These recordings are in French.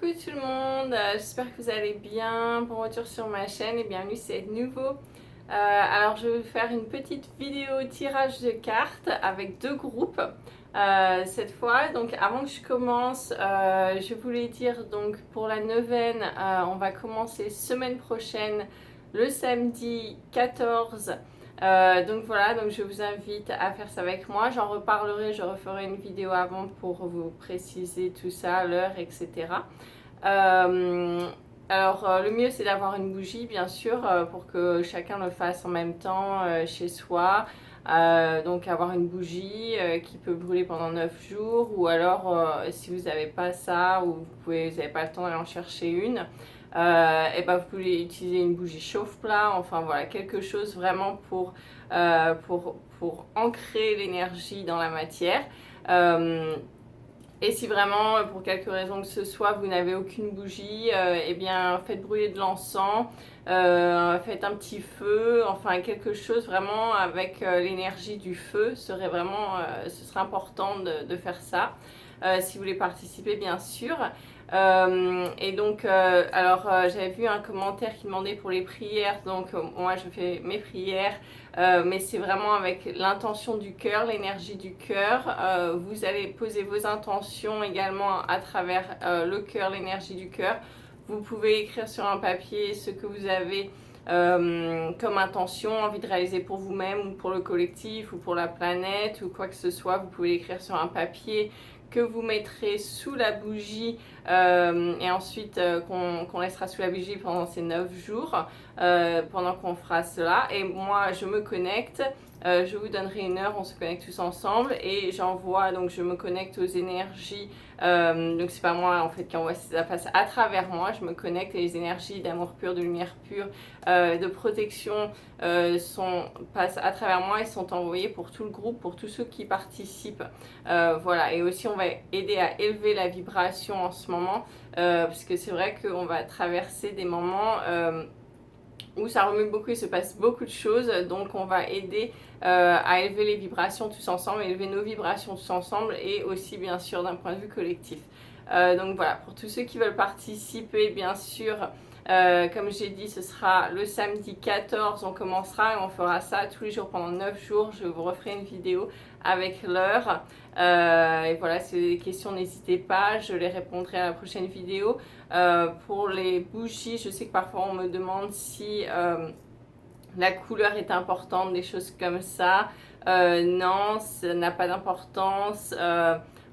Coucou tout le monde, j'espère que vous allez bien. Bon retour sur ma chaîne et bienvenue si c'est nouveau. Alors je vais vous faire une petite vidéo tirage de cartes avec deux groupes cette fois. Donc avant que je commence, je voulais dire donc pour la neuvaine, on va commencer semaine prochaine, le samedi 14. Donc voilà, donc je vous invite à faire ça avec moi. J'en reparlerai, je referai une vidéo avant pour vous préciser tout ça, l'heure, etc. Le mieux c'est d'avoir une bougie bien sûr pour que chacun le fasse en même temps chez soi. Donc avoir une bougie qui peut brûler pendant 9 jours ou alors si vous n'avez pas ça ou vous n'avez pas le temps d'aller en chercher une, et ben vous pouvez utiliser une bougie chauffe-plat, enfin voilà, quelque chose vraiment pour ancrer l'énergie dans la matière. Et si vraiment, pour quelque raison que ce soit, vous n'avez aucune bougie, eh bien faites brûler de l'encens, faites un petit feu, enfin quelque chose vraiment avec l'énergie du feu, serait vraiment, ce serait important de faire ça, si vous voulez participer bien sûr. J'avais vu un commentaire qui demandait pour les prières, donc moi je fais mes prières, mais c'est vraiment avec l'intention du cœur, l'énergie du cœur. Vous allez poser vos intentions également à travers le cœur, l'énergie du cœur. Vous pouvez écrire sur un papier ce que vous avez comme intention, envie de réaliser pour vous-même ou pour le collectif ou pour la planète ou quoi que ce soit. Vous pouvez l'écrire sur un papier que vous mettrez sous la bougie et ensuite qu'on laissera sous la bougie pendant ces 9 jours pendant qu'on fera cela. Et moi je me connecte, je vous donnerai une heure, on se connecte tous ensemble et j'envoie, donc je me connecte aux énergies, donc c'est pas moi en fait qui envoie, ça passe à travers moi, je me connecte et les énergies d'amour pur, de lumière pure, de protection passent à travers moi et sont envoyées pour tout le groupe, pour tous ceux qui participent. Voilà, et aussi on va aider à élever la vibration en ce moment, parce que c'est vrai qu'on va traverser des moments où ça remue beaucoup, il se passe beaucoup de choses, donc on va aider à élever les vibrations tous ensemble, élever nos vibrations tous ensemble et aussi bien sûr d'un point de vue collectif. Donc voilà, pour tous ceux qui veulent participer, bien sûr, comme j'ai dit, ce sera le samedi 14, on commencera et on fera ça tous les jours pendant 9 jours. Je vous referai une vidéo avec l'heure. Et voilà, si vous avez des questions, n'hésitez pas, je les répondrai à la prochaine vidéo. Pour les bougies, je sais que parfois on me demande si la couleur est importante, des choses comme ça. Non, ça n'a pas d'importance.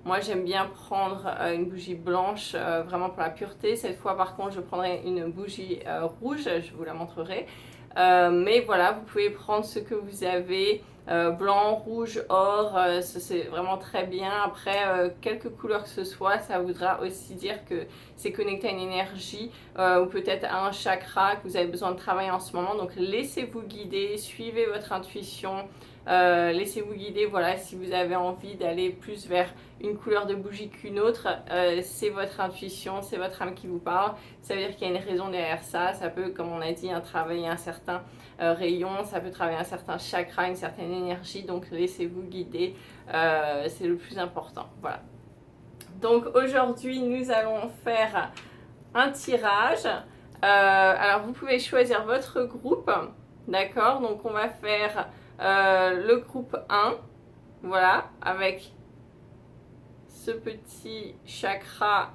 Moi j'aime bien prendre une bougie blanche vraiment pour la pureté. Cette fois par contre je prendrai une bougie rouge, je vous la montrerai. Mais voilà, vous pouvez prendre ce que vous avez, blanc, rouge, or, c'est vraiment très bien. Après, quelque couleur que ce soit, ça voudra aussi dire que c'est connecté à une énergie ou peut-être à un chakra que vous avez besoin de travailler en ce moment. Donc laissez-vous guider, suivez votre intuition. Laissez-vous guider, voilà, si vous avez envie d'aller plus vers une couleur de bougie qu'une autre, c'est votre intuition, c'est votre âme qui vous parle. Ça veut dire qu'il y a une raison derrière ça. Ça peut, comme on a dit, travailler un certain rayon, ça peut travailler un certain chakra, une certaine énergie. Donc laissez-vous guider, c'est le plus important. Voilà. Donc aujourd'hui, nous allons faire un tirage. Alors vous pouvez choisir votre groupe, d'accord? Donc on va faire le groupe 1, voilà, avec ce petit chakra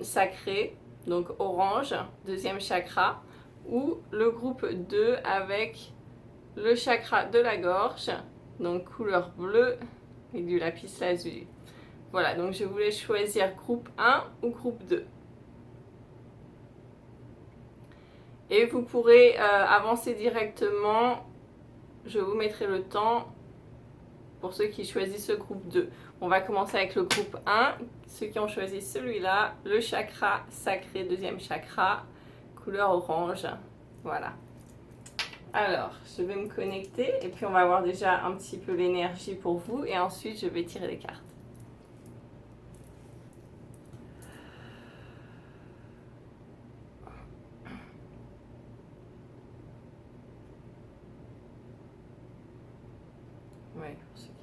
sacré, donc orange, deuxième chakra, ou le groupe 2 avec le chakra de la gorge, donc couleur bleue avec du lapis lazuli. Voilà, donc je voulais choisir groupe 1 ou groupe 2. Et vous pourrez avancer directement, je vous mettrai le temps pour ceux qui choisissent ce groupe 2. On va commencer avec le groupe 1, ceux qui ont choisi celui-là, le chakra sacré, deuxième chakra, couleur orange. Voilà. Alors, je vais me connecter et puis on va voir déjà un petit peu l'énergie pour vous et ensuite je vais tirer les cartes. Ouais, pour ceux qui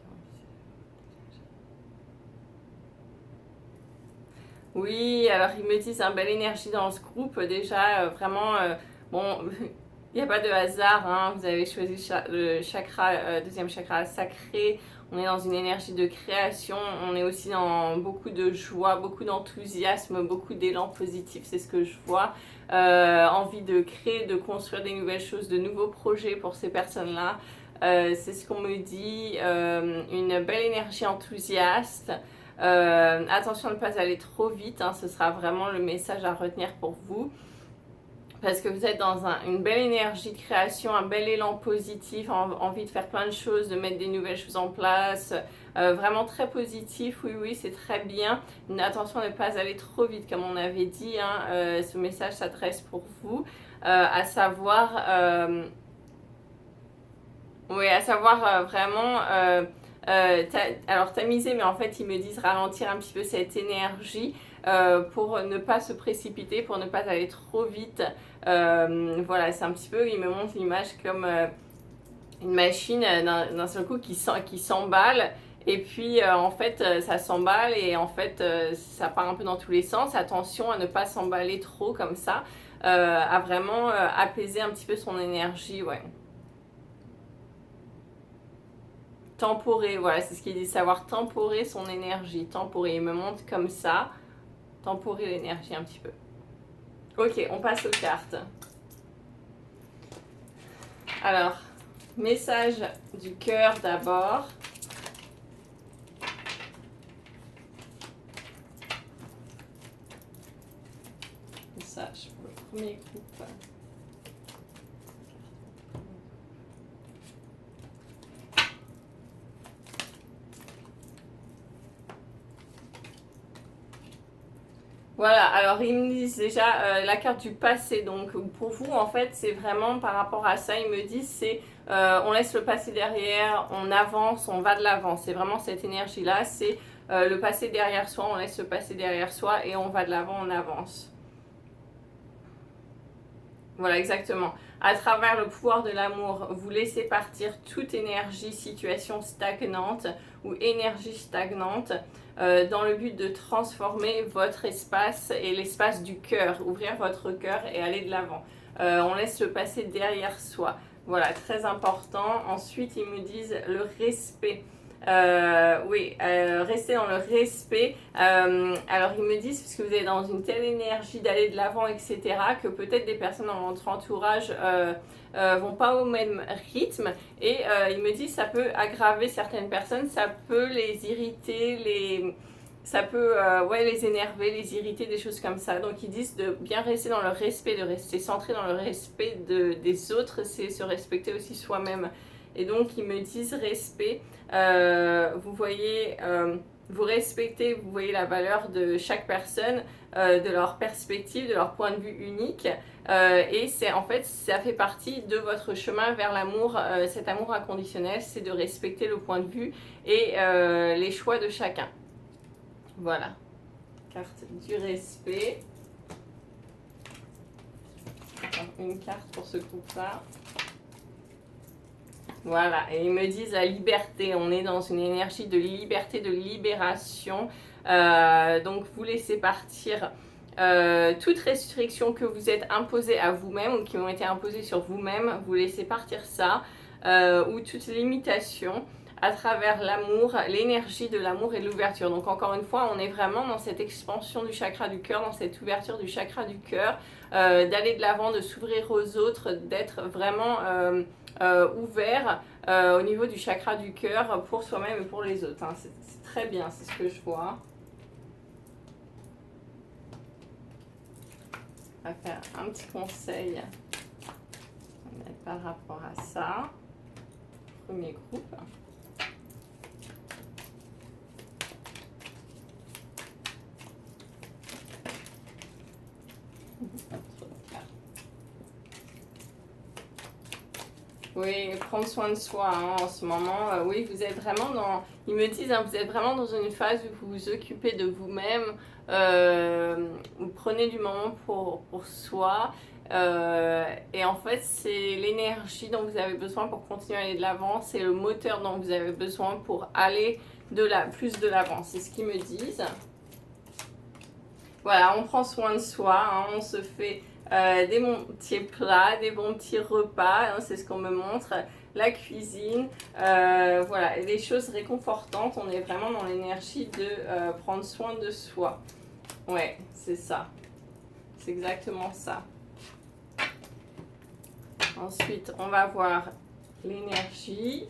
ont... Oui, alors ils me disent une belle énergie dans ce groupe. Déjà, vraiment, bon, il n'y a pas de hasard, hein. Vous avez choisi le chakra, deuxième chakra sacré. On est dans une énergie de création. On est aussi dans beaucoup de joie, beaucoup d'enthousiasme, beaucoup d'élan positif. C'est ce que je vois. Envie de créer, de construire des nouvelles choses, de nouveaux projets pour ces personnes-là. C'est ce qu'on me dit. Une belle énergie enthousiaste. Attention de ne pas aller trop vite, hein, ce sera vraiment le message à retenir pour vous. Parce que vous êtes dans une belle énergie de création, un bel élan positif, envie de faire plein de choses, de mettre des nouvelles choses en place. Vraiment très positif, oui, oui, c'est très bien. Mais attention à ne pas aller trop vite, comme on avait dit. Hein, ce message s'adresse pour vous, à savoir... oui, à savoir vraiment... alors tamiser, mais en fait ils me disent ralentir un petit peu cette énergie pour ne pas se précipiter, pour ne pas aller trop vite. Voilà, c'est un petit peu, ils me montrent l'image comme une machine d'un seul coup qui s'emballe. Et puis en fait ça s'emballe et en fait ça part un peu dans tous les sens. Attention à ne pas s'emballer trop comme ça, à vraiment apaiser un petit peu son énergie, ouais. Temporer, voilà, c'est ce qu'il dit, savoir temporer son énergie, temporer, il me montre comme ça, temporer l'énergie un petit peu. Ok, on passe aux cartes. Alors, message du cœur d'abord. Message pour le premier groupe. Voilà, alors ils me disent déjà la carte du passé, donc pour vous en fait c'est vraiment par rapport à ça, ils me disent c'est on laisse le passé derrière, on avance, on va de l'avant, c'est vraiment cette énergie là, c'est le passé derrière soi, on laisse le passé derrière soi et on va de l'avant, on avance. Voilà, exactement. À travers le pouvoir de l'amour, vous laissez partir toute énergie, situation stagnante ou énergie stagnante dans le but de transformer votre espace et l'espace du cœur, ouvrir votre cœur et aller de l'avant. On laisse le passé derrière soi. Voilà, très important. Ensuite, ils me disent le respect. Oui, restez dans le respect. Alors ils me disent, parce que vous êtes dans une telle énergie d'aller de l'avant, etc., que peut-être des personnes dans votre entourage vont pas au même rythme. Et ils me disent, ça peut aggraver certaines personnes, ça peut les irriter, ça peut ouais, les énerver, les irriter, des choses comme ça. Donc ils disent de bien rester dans le respect, de rester centré dans le respect des autres, c'est se respecter aussi soi-même. Et donc ils me disent respect, vous voyez, vous respectez, vous voyez la valeur de chaque personne, de leur perspective, de leur point de vue unique. Et c'est en fait, ça fait partie de votre chemin vers l'amour, cet amour inconditionnel, c'est de respecter le point de vue et les choix de chacun. Voilà, carte du respect. Une carte pour ce groupe-là. Voilà, et ils me disent la liberté, on est dans une énergie de liberté, de libération. Donc vous laissez partir toute restriction que vous êtes imposée à vous-même ou qui ont été imposées sur vous-même, vous laissez partir ça, ou toute limitation à travers l'amour, l'énergie de l'amour et de l'ouverture. Donc encore une fois, on est vraiment dans cette expansion du chakra du cœur, dans cette ouverture du chakra du cœur, d'aller de l'avant, de s'ouvrir aux autres, d'être vraiment ouvert au niveau du chakra du cœur pour soi-même et pour les autres. Hein. C'est très bien, c'est ce que je vois. On va faire un petit conseil par rapport à ça. Premier groupe. Oui, prendre soin de soi hein, en ce moment. Oui, vous êtes vraiment dans... Ils me disent, hein, vous êtes vraiment dans une phase où vous vous occupez de vous-même. Vous prenez du moment pour soi. Et en fait, c'est l'énergie dont vous avez besoin pour continuer à aller de l'avant. C'est le moteur dont vous avez besoin pour aller plus de l'avant. C'est ce qu'ils me disent. Voilà, on prend soin de soi, hein, on se fait des bons petits plats, des bons petits repas, hein, c'est ce qu'on me montre, la cuisine, voilà, et des choses réconfortantes, on est vraiment dans l'énergie de prendre soin de soi. Ouais, c'est ça, c'est exactement ça. Ensuite, on va voir l'énergie.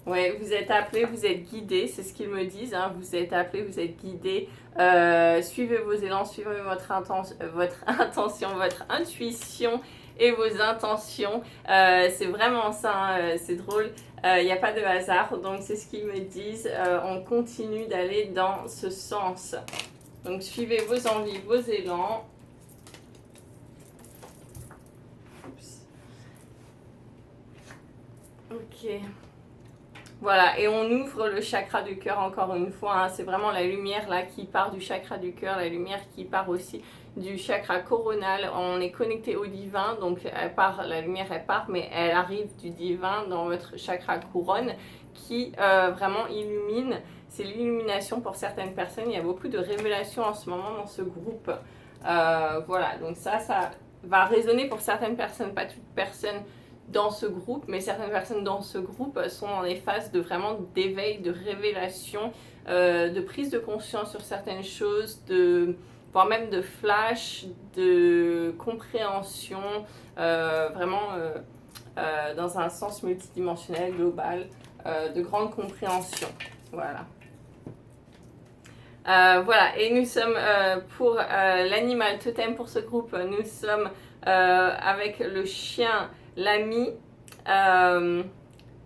Ouais, vous êtes appelé, vous êtes guidé, c'est ce qu'ils me disent, hein, vous êtes appelé, vous êtes guidé. Suivez vos élans, suivez votre intention, votre intuition et vos intentions. C'est vraiment ça, hein, c'est drôle, il n'y a pas de hasard, donc c'est ce qu'ils me disent. On continue d'aller dans ce sens. Donc suivez vos envies, vos élans. Ok. Voilà, et on ouvre le chakra du cœur encore une fois, hein. C'est vraiment la lumière là qui part du chakra du cœur, la lumière qui part aussi du chakra coronal. On est connecté au divin, donc elle part, la lumière elle part, mais elle arrive du divin dans votre chakra couronne qui vraiment illumine. C'est l'illumination pour certaines personnes. Il y a beaucoup de révélations en ce moment dans ce groupe. Voilà, donc ça va résonner pour certaines personnes, pas toutes personnes dans ce groupe, mais certaines personnes dans ce groupe sont dans des phases de vraiment d'éveil, de révélation, de prise de conscience sur certaines choses, voire même de flash, de compréhension, vraiment dans un sens multidimensionnel, global, de grande compréhension. Voilà. Voilà, et nous sommes pour l'animal totem pour ce groupe, nous sommes avec le chien, l'ami,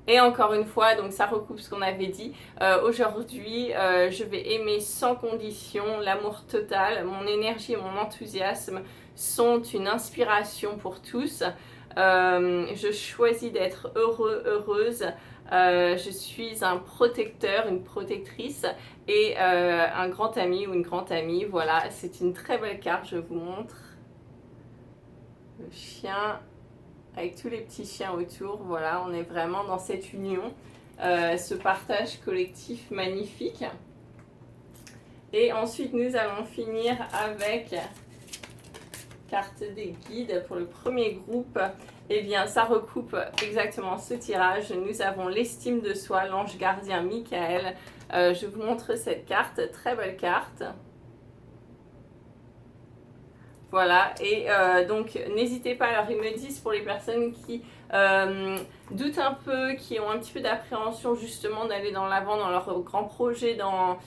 et encore une fois, donc ça recoupe ce qu'on avait dit, aujourd'hui je vais aimer sans condition, l'amour total, mon énergie et mon enthousiasme sont une inspiration pour tous, je choisis d'être heureux, heureuse, je suis un protecteur, une protectrice et un grand ami ou une grande amie. Voilà, c'est une très belle carte, je vous montre. Le chien avec tous les petits chiens autour. Voilà, on est vraiment dans cette union, ce partage collectif magnifique. Et ensuite, nous allons finir avec carte des guides pour le premier groupe. Eh bien, ça recoupe exactement ce tirage. Nous avons l'estime de soi, l'ange gardien Michael. Je vous montre cette carte, très belle carte. Voilà, et donc n'hésitez pas, alors ils me disent pour les personnes qui doutent un peu, qui ont un petit peu d'appréhension justement d'aller dans l'avant dans leurs grands projets, dans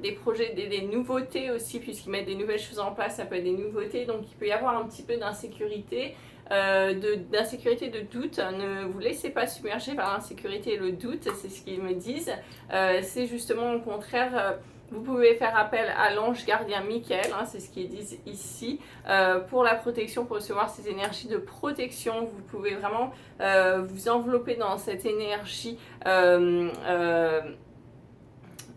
des projets, des nouveautés aussi, puisqu'ils mettent des nouvelles choses en place, ça peut être des nouveautés, donc il peut y avoir un petit peu d'insécurité, de doute. Ne vous laissez pas submerger par l'insécurité et le doute, c'est ce qu'ils me disent. C'est justement au contraire... vous pouvez faire appel à l'ange gardien Michael, hein, c'est ce qu'ils disent ici, pour la protection, pour recevoir ces énergies de protection. Vous pouvez vraiment vous envelopper dans cette énergie,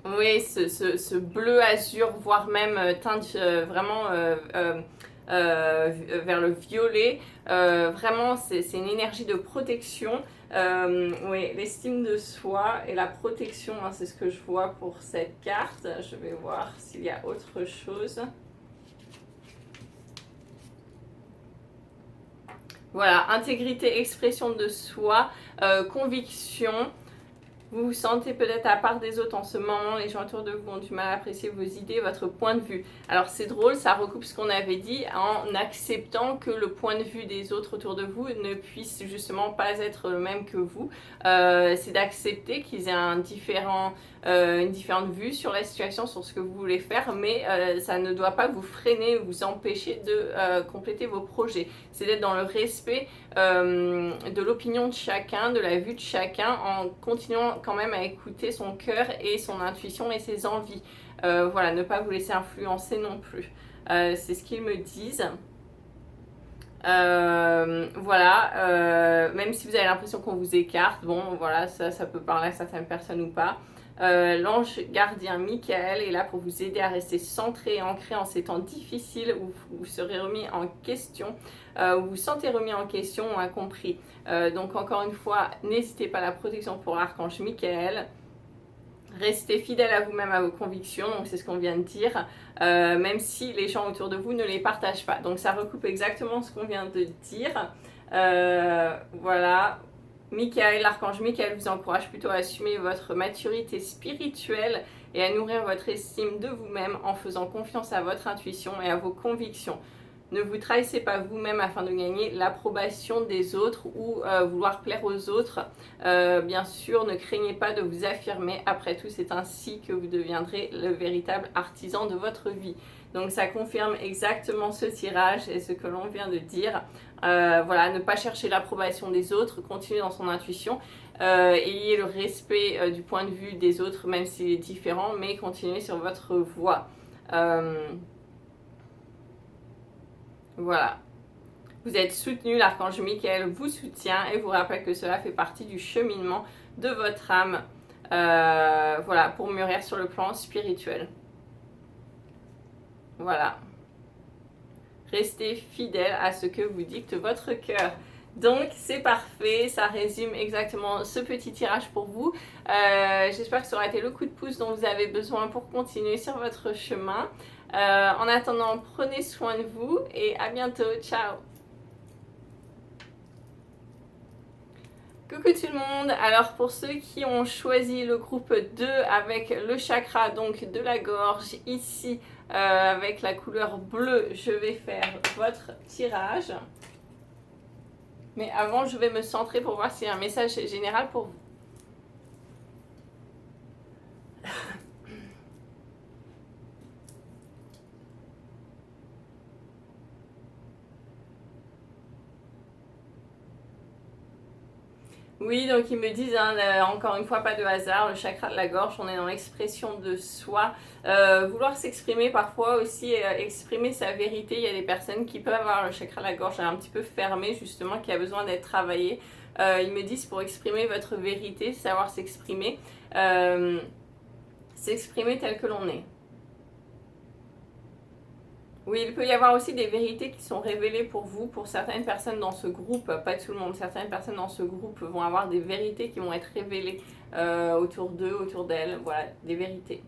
oui, ce bleu azur, voire même teinte vraiment vers le violet. Vraiment, c'est une énergie de protection. Oui, l'estime de soi et la protection, hein, c'est ce que je vois pour cette carte. Je vais voir s'il y a autre chose. Voilà, intégrité, expression de soi, conviction. Vous vous sentez peut-être à part des autres en ce moment, les gens autour de vous ont du mal à apprécier vos idées, votre point de vue. Alors c'est drôle, ça recoupe ce qu'on avait dit en acceptant que le point de vue des autres autour de vous ne puisse justement pas être le même que vous. C'est d'accepter qu'ils aient une différente vue sur la situation, sur ce que vous voulez faire, mais ça ne doit pas vous freiner, vous empêcher de compléter vos projets. C'est d'être dans le respect de l'opinion de chacun, de la vue de chacun, en continuant quand même à écouter son cœur et son intuition et ses envies. Voilà, ne pas vous laisser influencer non plus. C'est ce qu'ils me disent. Voilà, même si vous avez l'impression qu'on vous écarte, bon voilà, ça peut parler à certaines personnes ou pas. L'ange gardien Michael est là pour vous aider à rester centré et ancré en ces temps difficiles où vous serez remis en question, où vous vous sentez remis en question ou incompris. Donc encore une fois, n'hésitez pas à la protection pour l'archange Michael. Restez fidèle à vous-même, à vos convictions, donc c'est ce qu'on vient de dire, même si les gens autour de vous ne les partagent pas. Donc ça recoupe exactement ce qu'on vient de dire. Voilà. Michael, l'archange Michael vous encourage plutôt à assumer votre maturité spirituelle et à nourrir votre estime de vous-même en faisant confiance à votre intuition et à vos convictions. Ne vous trahissez pas vous-même afin de gagner l'approbation des autres ou vouloir plaire aux autres. Bien sûr, ne craignez pas de vous affirmer. Après tout, c'est ainsi que vous deviendrez le véritable artisan de votre vie. Donc ça confirme exactement ce tirage et ce que l'on vient de dire. Voilà, ne pas chercher l'approbation des autres, continuer dans son intuition. Ayez le respect du point de vue des autres, même s'il est différent, mais continuez sur votre voie. Voilà. Vous êtes soutenu, l'archange Michael vous soutient et vous rappelle que cela fait partie du cheminement de votre âme. Voilà, pour mûrir sur le plan spirituel. Voilà. Restez fidèle à ce que vous dicte votre cœur. Donc c'est parfait, ça résume exactement ce petit tirage pour vous. J'espère que ça aura été le coup de pouce dont vous avez besoin pour continuer sur votre chemin. En attendant, prenez soin de vous et à bientôt. Ciao! Coucou tout le monde, alors pour ceux qui ont choisi le groupe 2 avec le chakra donc de la gorge ici avec la couleur bleue, je vais faire votre tirage. Mais avant je vais me centrer pour voir s'il y a un message général pour vous. Oui, donc ils me disent, hein, encore une fois, pas de hasard, le chakra de la gorge, on est dans l'expression de soi. Vouloir s'exprimer parfois aussi, exprimer sa vérité. Il y a des personnes qui peuvent avoir le chakra de la gorge un petit peu fermé, justement, qui a besoin d'être travaillé. Ils me disent pour exprimer votre vérité, savoir s'exprimer, s'exprimer tel que l'on est. Oui, il peut y avoir aussi des vérités qui sont révélées pour vous, pour certaines personnes dans ce groupe, pas tout le monde, certaines personnes dans ce groupe vont avoir des vérités qui vont être révélées autour d'eux, autour d'elles, voilà, des vérités.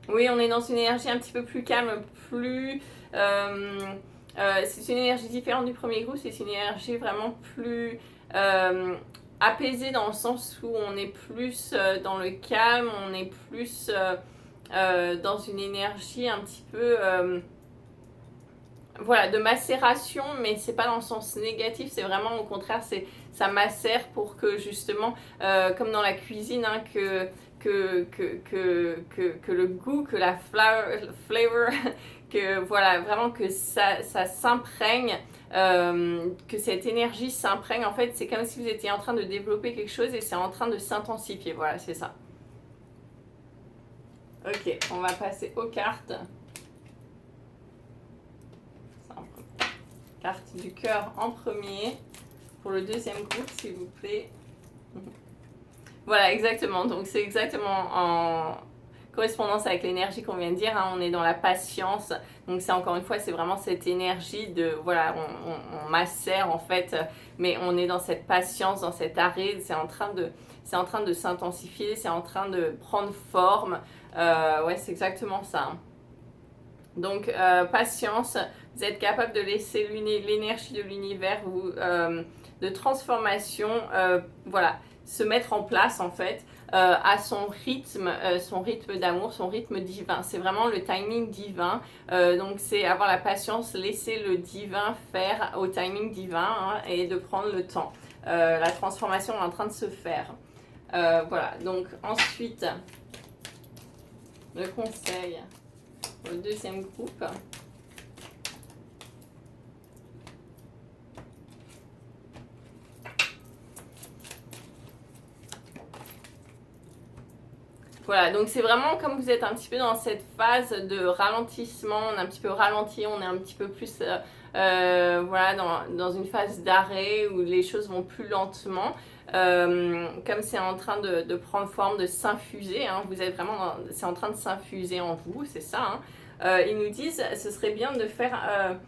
Oui, on est dans une énergie un petit peu plus calme, plus... c'est une énergie différente du premier groupe, c'est une énergie vraiment plus... apaisé dans le sens où on est plus dans le calme, on est plus dans une énergie un petit peu voilà, de macération, mais c'est pas dans le sens négatif, c'est vraiment au contraire, ça macère pour que justement, comme dans la cuisine, hein, que le goût, que la flavor, que voilà, vraiment que ça s'imprègne, que cette énergie s'imprègne. En fait, c'est comme si vous étiez en train de développer quelque chose et c'est en train de s'intensifier. Voilà, c'est ça. Ok, on va passer aux cartes. Carte du cœur en premier. Pour le deuxième groupe, s'il vous plaît. Voilà, exactement. Donc, c'est exactement en correspondance avec l'énergie qu'on vient de dire. Hein. On est dans la patience. Donc, c'est encore une fois, c'est vraiment cette énergie de, voilà, on macère en fait. Mais on est dans cette patience, dans cet arrêt. C'est en train de s'intensifier. C'est en train de prendre forme. Ouais, c'est exactement ça. Hein. Donc, patience. Vous êtes capable de laisser l'énergie de l'univers de transformation, voilà, se mettre en place en fait à son rythme d'amour, son rythme divin. C'est vraiment le timing divin. Donc c'est avoir la patience, laisser le divin faire au timing divin hein, et de prendre le temps. La transformation est en train de se faire. Voilà, donc ensuite, le conseil pour le deuxième groupe. Voilà, donc c'est vraiment comme vous êtes un petit peu dans cette phase de ralentissement, on est un petit peu ralenti, on est un petit peu plus voilà, dans une phase d'arrêt où les choses vont plus lentement. Comme c'est en train de prendre forme, de s'infuser, hein, vous êtes vraiment, c'est en train de s'infuser en vous, c'est ça. Hein. Ils nous disent, ce serait bien de faire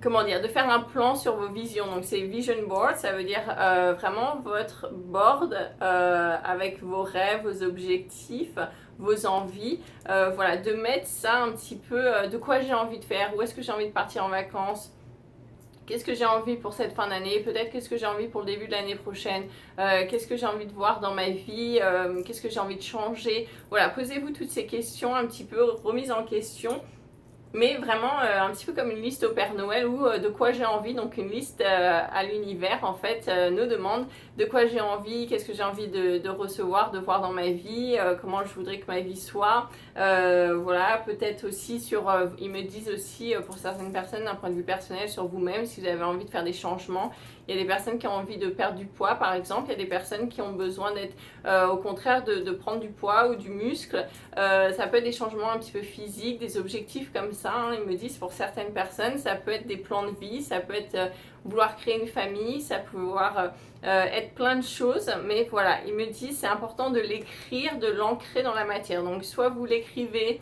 comment dire, de faire un plan sur vos visions. Donc c'est vision board, ça veut dire vraiment votre board avec vos rêves, vos objectifs, vos envies. Voilà, de mettre ça un petit peu, de quoi j'ai envie de faire, où est-ce que j'ai envie de partir en vacances. Qu'est-ce que j'ai envie pour cette fin d'année? Peut-être qu'est-ce que j'ai envie pour le début de l'année prochaine? Qu'est-ce que j'ai envie de voir dans ma vie? Qu'est-ce que j'ai envie de changer? Voilà, posez-vous toutes ces questions un petit peu remises en question. Mais vraiment un petit peu comme une liste au Père Noël ou de quoi j'ai envie, donc une liste à l'univers en fait nous demande de quoi j'ai envie, qu'est-ce que j'ai envie de recevoir, de voir dans ma vie, comment je voudrais que ma vie soit. Voilà, peut-être aussi sur, ils me disent aussi pour certaines personnes d'un point de vue personnel sur vous-même, si vous avez envie de faire des changements. Il y a des personnes qui ont envie de perdre du poids par exemple, il y a des personnes qui ont besoin d'être au contraire de prendre du poids ou du muscle. Ça peut être des changements un petit peu physiques, des objectifs comme ça, hein. Ils me disent pour certaines personnes, ça peut être des plans de vie, ça peut être vouloir créer une famille, ça peut pouvoir être plein de choses, mais voilà, ils me disent c'est important de l'écrire, de l'ancrer dans la matière. Donc soit vous l'écrivez,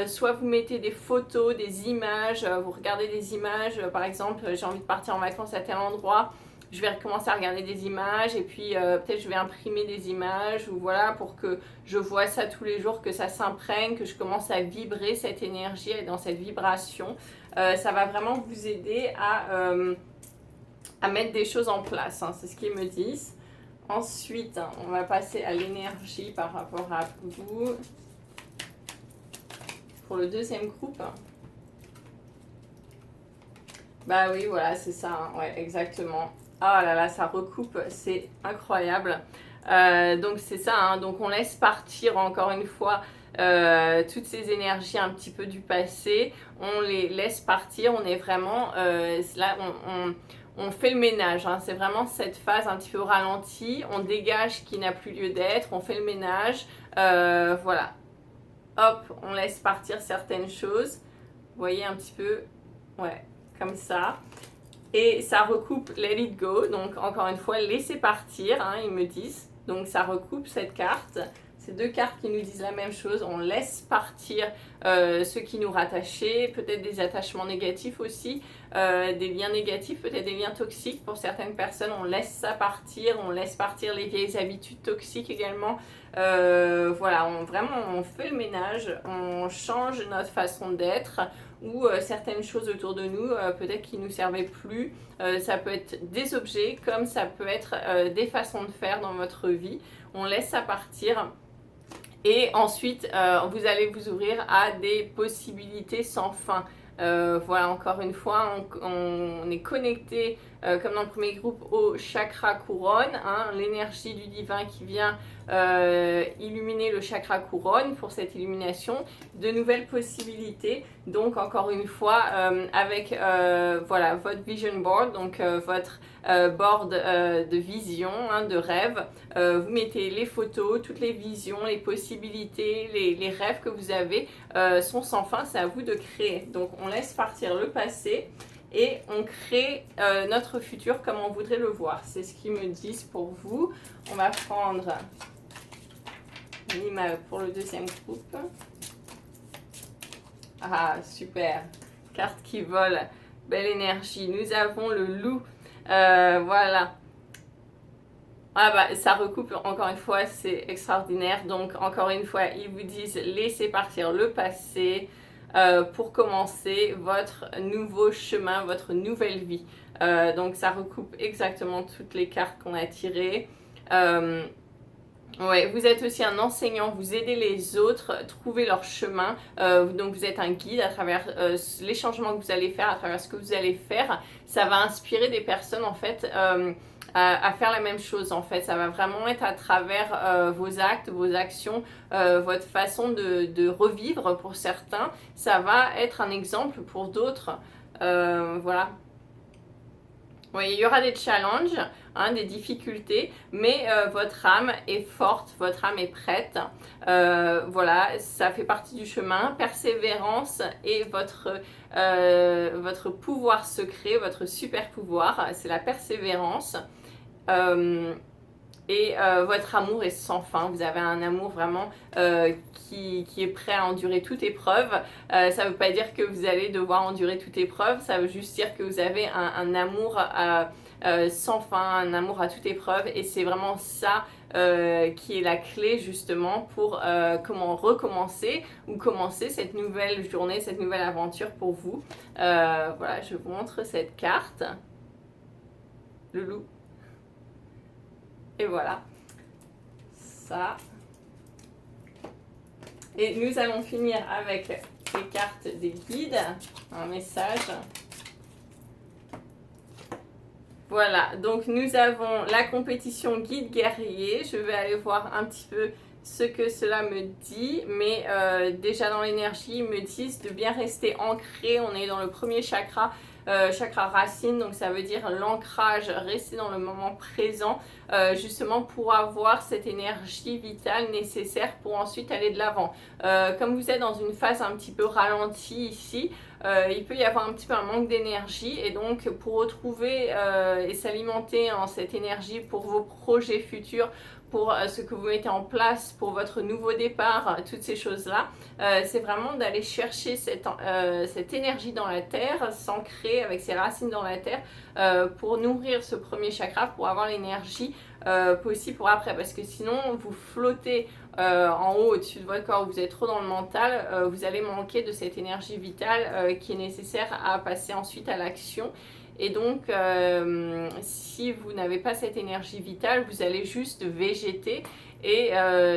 soit vous mettez des photos, des images, vous regardez des images, par exemple j'ai envie de partir en vacances à tel endroit, je vais recommencer à regarder des images et puis peut-être je vais imprimer des images ou voilà pour que je vois ça tous les jours, que ça s'imprègne, que je commence à vibrer cette énergie, et dans cette vibration. Ça va vraiment vous aider à mettre des choses en place, hein, c'est ce qu'ils me disent. Ensuite, on va passer à l'énergie par rapport à vous. Pour le deuxième groupe. Bah oui, voilà, c'est ça, hein, ouais, exactement. Oh là là, ça recoupe, c'est incroyable. Donc c'est ça, hein, donc on laisse partir encore une fois toutes ces énergies un petit peu du passé. On les laisse partir, on est vraiment là, on fait le ménage, hein, c'est vraiment cette phase un petit peu ralentie. On dégage ce qui n'a plus lieu d'être, on fait le ménage. Voilà, hop, on laisse partir certaines choses. Vous voyez un petit peu, ouais, comme ça. Et ça recoupe Let It Go, donc encore une fois, laissez partir, hein, ils me disent. Donc ça recoupe cette carte. C'est deux cartes qui nous disent la même chose. On laisse partir ce qui nous rattachait, peut-être des attachements négatifs aussi, des liens négatifs, peut-être des liens toxiques. Pour certaines personnes, on laisse ça partir, on laisse partir les vieilles habitudes toxiques également. Voilà, vraiment on fait le ménage, on change notre façon d'être ou certaines choses autour de nous peut-être qui ne nous servaient plus. Ça peut être des objets comme ça peut être des façons de faire dans votre vie. On laisse ça partir. Et ensuite, vous allez vous ouvrir à des possibilités sans fin. Voilà, encore une fois, on est connecté, comme dans le premier groupe, au chakra couronne, hein, l'énergie du divin qui vient illuminer le chakra couronne pour cette illumination, de nouvelles possibilités. Donc, encore une fois, avec voilà, votre vision board, donc votre board de vision, hein, de rêve, vous mettez les photos, toutes les visions, les possibilités, les rêves que vous avez sont sans fin, c'est à vous de créer. Donc on laisse partir le passé et on crée notre futur comme on voudrait le voir. C'est ce qu'ils me disent pour vous. On va prendre l'image pour le deuxième groupe. Ah, super. Carte qui vole, belle énergie. Nous avons le loup. Voilà. Ah bah, ça recoupe encore une fois, c'est extraordinaire. Donc encore une fois, ils vous disent laissez partir le passé pour commencer votre nouveau chemin, votre nouvelle vie. Donc ça recoupe exactement toutes les cartes qu'on a tirées. Ouais, vous êtes aussi un enseignant, vous aidez les autres, trouver leur chemin. Donc vous êtes un guide à travers les changements que vous allez faire, à travers ce que vous allez faire. Ça va inspirer des personnes en fait à faire la même chose en fait. Ça va vraiment être à travers vos actes, vos actions, votre façon de revivre pour certains. Ça va être un exemple pour d'autres. Voilà. Oui, il y aura des challenges, hein, des difficultés, mais votre âme est forte, votre âme est prête. Voilà, ça fait partie du chemin. Persévérance et votre pouvoir secret, votre super pouvoir, c'est la persévérance. et votre amour est sans fin. Vous avez un amour vraiment qui est prêt à endurer toute épreuve. Ça ne veut pas dire que vous allez devoir endurer toute épreuve, ça veut juste dire que vous avez un amour sans fin, un amour à toute épreuve, et c'est vraiment ça qui est la clé justement pour comment recommencer ou commencer cette nouvelle journée, cette nouvelle aventure pour vous. Voilà, je vous montre cette carte. Le loup. Et voilà. Ça. Et nous allons finir avec les cartes des guides. Un message. Voilà, donc nous avons la compétition guide guerrier. Je vais aller voir un petit peu ce que cela me dit, mais déjà dans l'énergie, ils me disent de bien rester ancré. On est dans le premier chakra, chakra racine, donc ça veut dire l'ancrage, rester dans le moment présent, justement pour avoir cette énergie vitale nécessaire pour ensuite aller de l'avant. Comme vous êtes dans une phase un petit peu ralentie ici, il peut y avoir un petit peu un manque d'énergie, et donc pour retrouver et s'alimenter en cette énergie pour vos projets futurs, pour ce que vous mettez en place, pour votre nouveau départ, toutes ces choses-là, c'est vraiment d'aller chercher cette énergie dans la terre, s'ancrer avec ses racines dans la terre, pour nourrir ce premier chakra, pour avoir l'énergie possible pour après, parce que sinon vous flottez en haut au-dessus de votre corps, vous êtes trop dans le mental, vous allez manquer de cette énergie vitale qui est nécessaire à passer ensuite à l'action. Et donc, si vous n'avez pas cette énergie vitale, vous allez juste végéter, et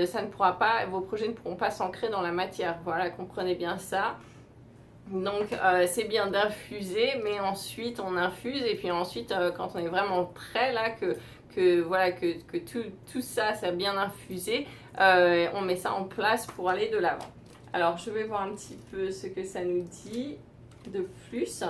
ça ne pourra pas, vos projets ne pourront pas s'ancrer dans la matière. Voilà, comprenez bien ça. Donc, c'est bien d'infuser, mais ensuite on infuse, et puis ensuite, quand on est vraiment prêt là, voilà, que tout ça, ça a bien infusé, on met ça en place pour aller de l'avant. Alors, je vais voir un petit peu ce que ça nous dit de plus.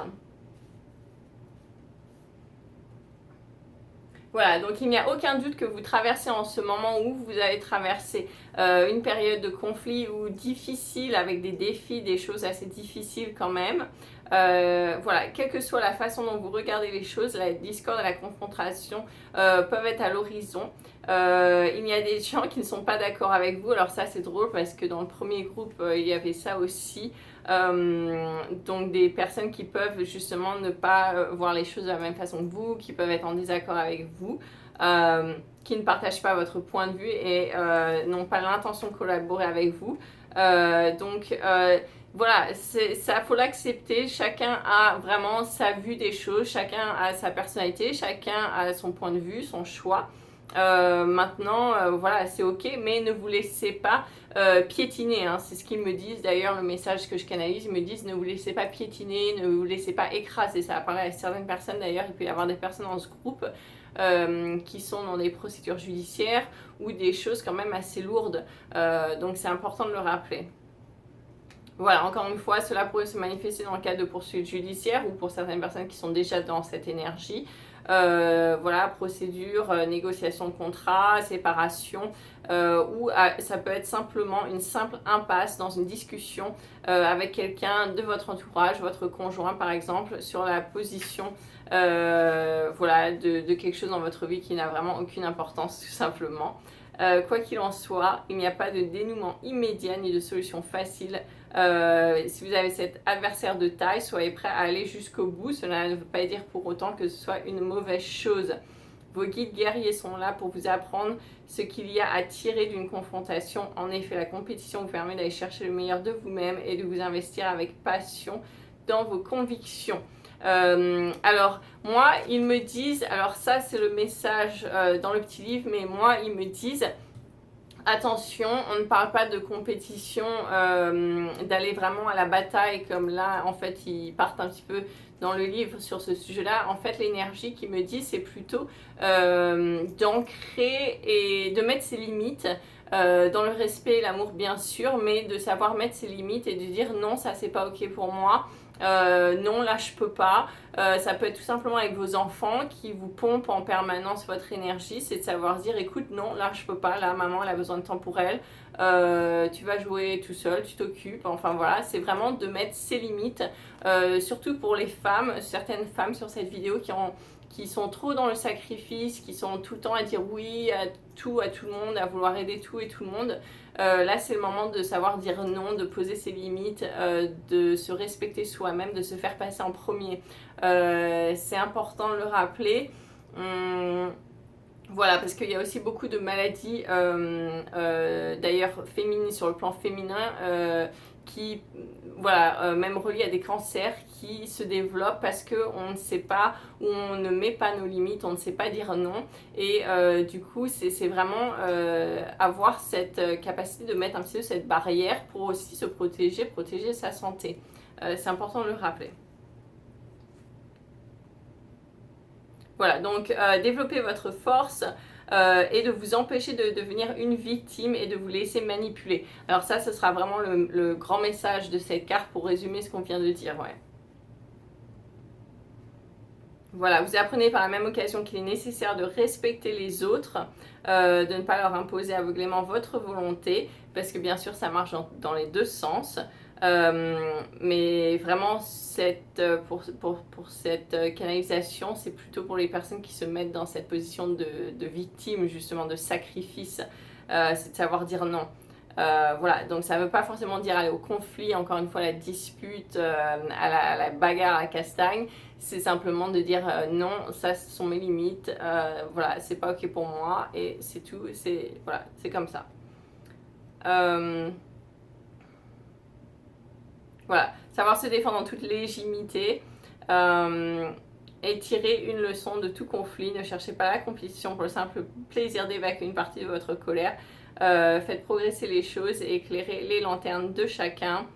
Voilà, donc il n'y a aucun doute que vous traversez en ce moment où vous allez traverser une période de conflit ou difficile, avec des défis, des choses assez difficiles quand même. Voilà, quelle que soit la façon dont vous regardez les choses, la discorde et la confrontation peuvent être à l'horizon. Il y a des gens qui ne sont pas d'accord avec vous. Alors ça, c'est drôle parce que dans le premier groupe, il y avait ça aussi. Donc des personnes qui peuvent justement ne pas voir les choses de la même façon que vous, qui peuvent être en désaccord avec vous, qui ne partagent pas votre point de vue et n'ont pas l'intention de collaborer avec vous. Voilà, ça faut l'accepter. Chacun a vraiment sa vue des choses, chacun a sa personnalité, chacun a son point de vue, son choix. Maintenant, voilà, c'est ok, mais ne vous laissez pas piétiner, hein. C'est ce qu'ils me disent d'ailleurs, le message que je canalise, ils me disent ne vous laissez pas piétiner, ne vous laissez pas écraser. Ça apparaît à certaines personnes d'ailleurs, il peut y avoir des personnes dans ce groupe qui sont dans des procédures judiciaires ou des choses quand même assez lourdes, donc c'est important de le rappeler. Voilà, encore une fois, cela pourrait se manifester dans le cadre de poursuites judiciaires ou pour certaines personnes qui sont déjà dans cette énergie. Voilà, procédure, négociation de contrat, séparation, ou ça peut être simplement une simple impasse dans une discussion avec quelqu'un de votre entourage, votre conjoint par exemple, sur la position voilà, de quelque chose dans votre vie qui n'a vraiment aucune importance tout simplement. Quoi qu'il en soit, il n'y a pas de dénouement immédiat ni de solution facile. Si vous avez cet adversaire de taille, soyez prêt à aller jusqu'au bout. Cela ne veut pas dire pour autant que ce soit une mauvaise chose. Vos guides guerriers sont là pour vous apprendre ce qu'il y a à tirer d'une confrontation. En effet, la compétition vous permet d'aller chercher le meilleur de vous-même et de vous investir avec passion dans vos convictions. Alors moi ils me disent, alors ça c'est le message dans le petit livre, mais moi ils me disent attention, on ne parle pas de compétition, d'aller vraiment à la bataille comme là en fait ils partent un petit peu dans le livre sur ce sujet là. En fait l'énergie qui me dit c'est plutôt d'ancrer et de mettre ses limites dans le respect et l'amour bien sûr, mais de savoir mettre ses limites et de dire non, ça c'est pas ok pour moi. Non, là je peux pas. Ça peut être tout simplement avec vos enfants qui vous pompent en permanence votre énergie. C'est de savoir dire écoute, non, là je peux pas, là maman elle a besoin de temps pour elle. Tu vas jouer tout seul, tu t'occupes. Enfin voilà, c'est vraiment de mettre ses limites. Surtout pour les femmes, certaines femmes sur cette vidéo qui sont trop dans le sacrifice, qui sont tout le temps à dire oui à tout le monde, à vouloir aider tout et tout le monde. Là, c'est le moment de savoir dire non, de poser ses limites, de se respecter soi-même, de se faire passer en premier. C'est important de le rappeler. Voilà, parce qu'il y a aussi beaucoup de maladies, d'ailleurs féminines, sur le plan féminin, qui, voilà, même reliées à des cancers qui se développent parce qu'on ne sait pas, ou on ne met pas nos limites, on ne sait pas dire non. Et du coup, c'est vraiment avoir cette capacité de mettre un petit peu cette barrière pour aussi se protéger, protéger sa santé. C'est important de le rappeler. Voilà, donc développer votre force et de vous empêcher de devenir une victime et de vous laisser manipuler. Alors ça, ce sera vraiment le grand message de cette carte pour résumer ce qu'on vient de dire, ouais. Voilà, vous apprenez par la même occasion qu'il est nécessaire de respecter les autres, de ne pas leur imposer aveuglément votre volonté, parce que bien sûr ça marche dans les deux sens. Mais vraiment, pour cette canalisation, c'est plutôt pour les personnes qui se mettent dans cette position de victime, justement, de sacrifice. C'est de savoir dire non. Voilà, donc ça ne veut pas forcément dire aller au conflit, encore une fois, à la dispute, à la bagarre, à la castagne. C'est simplement de dire non, ça ce sont mes limites, voilà, c'est pas ok pour moi, et c'est tout, voilà, c'est comme ça. Voilà, savoir se défendre en toute légitimité et tirer une leçon de tout conflit. Ne cherchez pas la compétition pour le simple plaisir d'évacuer une partie de votre colère. Faites progresser les choses et éclairer les lanternes de chacun.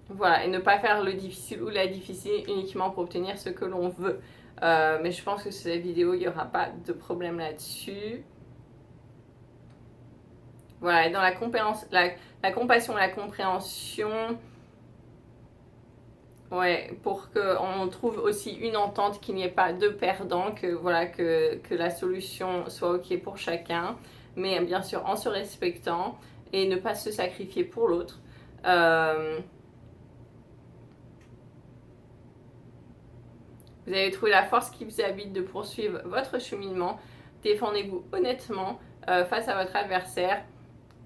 Voilà, et ne pas faire le difficile ou la difficile uniquement pour obtenir ce que l'on veut. Mais je pense que sur cette vidéo, il n'y aura pas de problème là-dessus. Voilà, et dans la compassion et la compréhension, ouais, pour qu'on trouve aussi une entente, qu'il n'y ait pas de perdants, voilà, que la solution soit ok pour chacun, mais bien sûr en se respectant et ne pas se sacrifier pour l'autre. Vous allez trouver la force qui vous habite de poursuivre votre cheminement. Défendez-vous honnêtement face à votre adversaire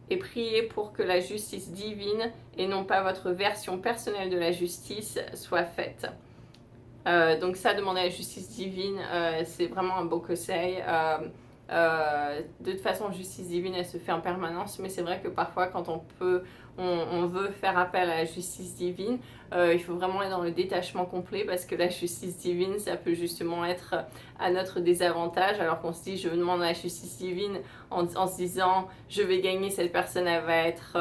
et priez pour que la justice divine et non pas votre version personnelle de la justice soit faite. Donc ça, demander la justice divine, c'est vraiment un beau conseil. De toute façon, justice divine, elle se fait en permanence, mais c'est vrai que parfois, quand on veut faire appel à la justice divine, il faut vraiment être dans le détachement complet, parce que la justice divine, ça peut justement être à notre désavantage, alors qu'on se dit je demande la justice divine en se disant je vais gagner, cette personne, elle va être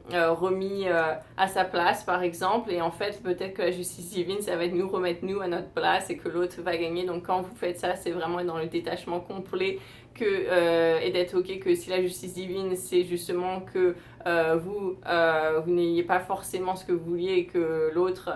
remis à sa place par exemple, et en fait peut-être que la justice divine ça va être nous remettre nous à notre place et que l'autre va gagner. Donc quand vous faites ça, c'est vraiment être dans le détachement complet et d'être ok que si la justice divine c'est justement que vous n'ayez pas forcément ce que vous vouliez et que l'autre